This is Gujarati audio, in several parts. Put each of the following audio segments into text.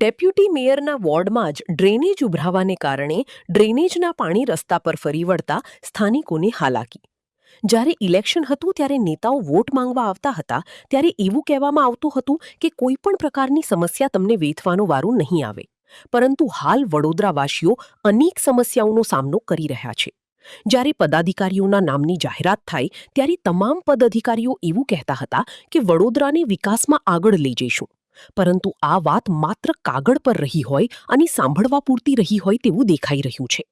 ડેપ્યુટી મેયરના વોર્ડમાં જ ડ્રેનેજ ઉભરાવાને કારણે ડ્રેનેજના પાણી રસ્તા પર ફરી વળતા સ્થાનિકોને હાલાકી. જ્યારે ઇલેક્શન હતું ત્યારે નેતાઓ વોટ માંગવા આવતા હતા ત્યારે એવું કહેવામાં આવતું હતું કે કોઈ પણ પ્રકારની સમસ્યા તમને વેઠવાનો વારો નહીં આવે. પરંતુ હાલ વડોદરાવાસીઓ અનેક સમસ્યાઓનો સામનો કરી રહ્યા છે. જ્યારે પદાધિકારીઓના નામની જાહેરાત થાય ત્યારે તમામ પદાધિકારીઓ એવું કહેતા હતા કે વડોદરાને વિકાસમાં આગળ લઈ જઈશું. પરંતુ આ વાત માત્ર કાગળ પર રહી હોય અને સાંભળવા પૂરતી રહી હોય તેવું દેખાઈ રહ્યું છે.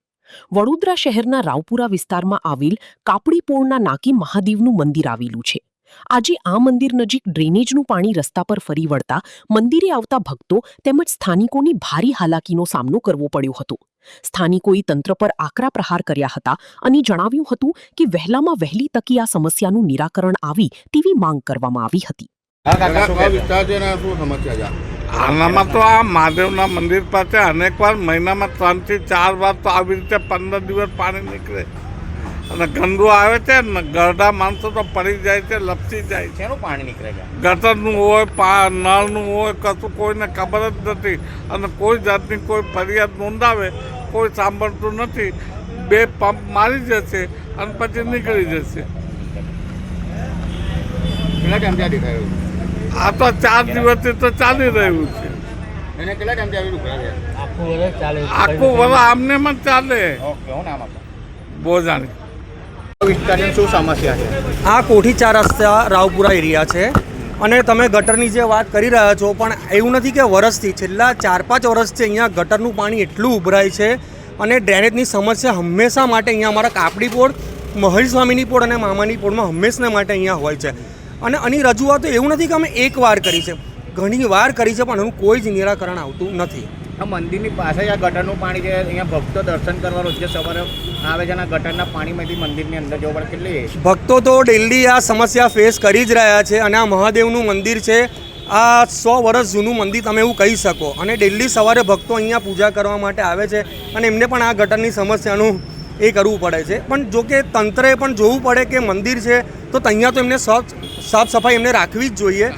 વડોદરા શહેરના રાવપુરા વિસ્તારમાં આવેલ કાપડીપોળના નાકે મહાદેવનું મંદિર આવેલું છે. આજે આ મંદિર નજીક ડ્રેનેજનું પાણી રસ્તા પર ફરી વળતા મંદિરે આવતા ભક્તો તેમજ સ્થાનિકોને ભારે હાલાકીનો સામનો કરવો પડ્યો હતો. સ્થાનિકોએ તંત્ર પર આકરા પ્રહાર કર્યા હતા અને જણાવ્યું હતું કે વહેલામાં વહેલી તકે આ સમસ્યાનું નિરાકરણ આવી તેવી માંગ કરવામાં આવી હતી. આનામાં તો આ મહાદેવના મંદિર પાસે અનેક વાર મહિનામાં 3 થી 4 વાર તો આવી રીતે 15 દિવસ પાણી નીકળે અને ગંદુ આવે છે ને ગરડા માણસો તો પડી જાય છે, લપસી જાય છે. શેનું પાણી નીકળે છે? ગટરનું હોય, નળનું હોય, કશું કોઈને ખબર જ નથી અને કોઈ જાતની કોઈ ફરિયાદ નોંધાવે કોઈ સાંભળતું નથી. 2 પંપ મારી જશે અને પછી નીકળી જશે. કેટલા ટાઈમથી આ દેખાય રહ્યું? આ તો 4 દિવસથી તો ચાલી રહ્યું છે. એને કેટલા ટાઈમથી આવી ઉભરાય છે? આખું વર્ષ આમને માં ચાલે. ઓકે, હું નામ આપો? બોજાણી. વિસ્તારની શું સમસ્યા છે? આ કોઠી 4 રસ્તા રાવપુરા એરિયા છે અને તમે ગટરની જે વાત કરી રહ્યા છો પણ એવું નથી કે વર્ષથી છેલ્લા 4-5 વર્ષથી અહીંયા ગટરનું પાણી એટલું ઉભરાય છે અને ડ્રેનેજની સમસ્યા હંમેશા માટે અહીંયા અમારા કાપડીપોળ, મહરી સ્વામીની પોળ અને મામાની પોળમાં હંમેશા માટે અહીંયા હોય છે. અને આની રજૂઆતો એવું નથી કે અમે એક વાર કરી છે, ઘણી વાર કરી છે પણ એનું કોઈ જ નિરાકરણ આવતું નથી. આ મંદિરની પાસે આ ગટરનું પાણી છે, અહીંયા ભક્તો દર્શન કરવા રોજ સવારે આવે છે અને ગટરના પાણીમાંથી મંદિરની અંદર જવું પડે. કેટલી ભક્તો તો ડેલી આ સમસ્યા ફેસ કરી જ રહ્યા છે અને આ મહાદેવનું મંદિર છે. આ 100 વર્ષ જૂનું મંદિર તમે એવું કહી શકો અને ડેલી સવારે ભક્તો અહીંયા પૂજા કરવા માટે આવે છે અને એમને પણ આ ગટરની સમસ્યાનું એ કરવું પડે છે. પણ જો કે તંત્રએ પણ જોવું પડે કે મંદિર છે તો અહીંયા તો એમને સાફ સફાઈ એમને રાખવી જ જોઈએ.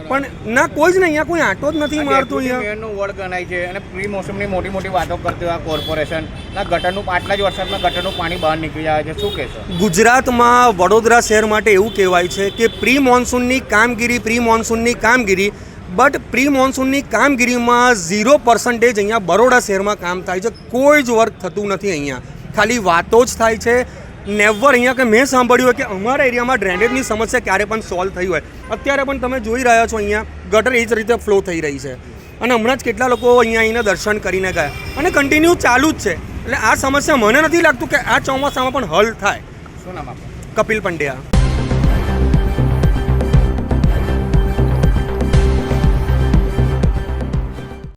પણ ના કોઈ જ નહીં, અહીંયા કોઈ આંટો જ નથી મારતું. અહીંયા મેયરનું વોર્ડ ગણાય છે અને પ્રી મોસમની મોટી વાતો કરતી હોય આ કોર્પોરેશન. ગટરનું આટલા જ વરસાદમાં ગટરનું પાણી બહાર નીકળી આવે છે. શું કહેશો? ગુજરાતમાં વડોદરા શહેર માટે એવું કહેવાય છે કે પ્રી મોન્સૂનની કામગીરી બટ પ્રી મોન્સૂનની કામગીરીમાં 0% અહીંયા બરોડા શહેરમાં કામ થાય છે. કોઈ જ વર્ક થતું નથી. અહીંયા ખાલી વાતો જ થાય છે. નેવર અહીંયા કે મેં સાંભળ્યું હોય કે અમારા એરિયામાં ડ્રેનેજની સમસ્યા ક્યારે પણ સોલ્વ થઈ હોય. અત્યારે પણ તમે જોઈ રહ્યા છો અહીંયા ગટર એ જ રીતે ફ્લો થઈ રહી છે અને હમણાં જ કેટલા લોકો અહીંયા દર્શન કરીને ગયા અને કન્ટિન્યુ ચાલુ જ છે. એટલે આ સમસ્યા મને નથી લાગતું કે આ ચોમાસામાં પણ હલ થાય. શું નામ આપો? કપિલ પંડ્યા.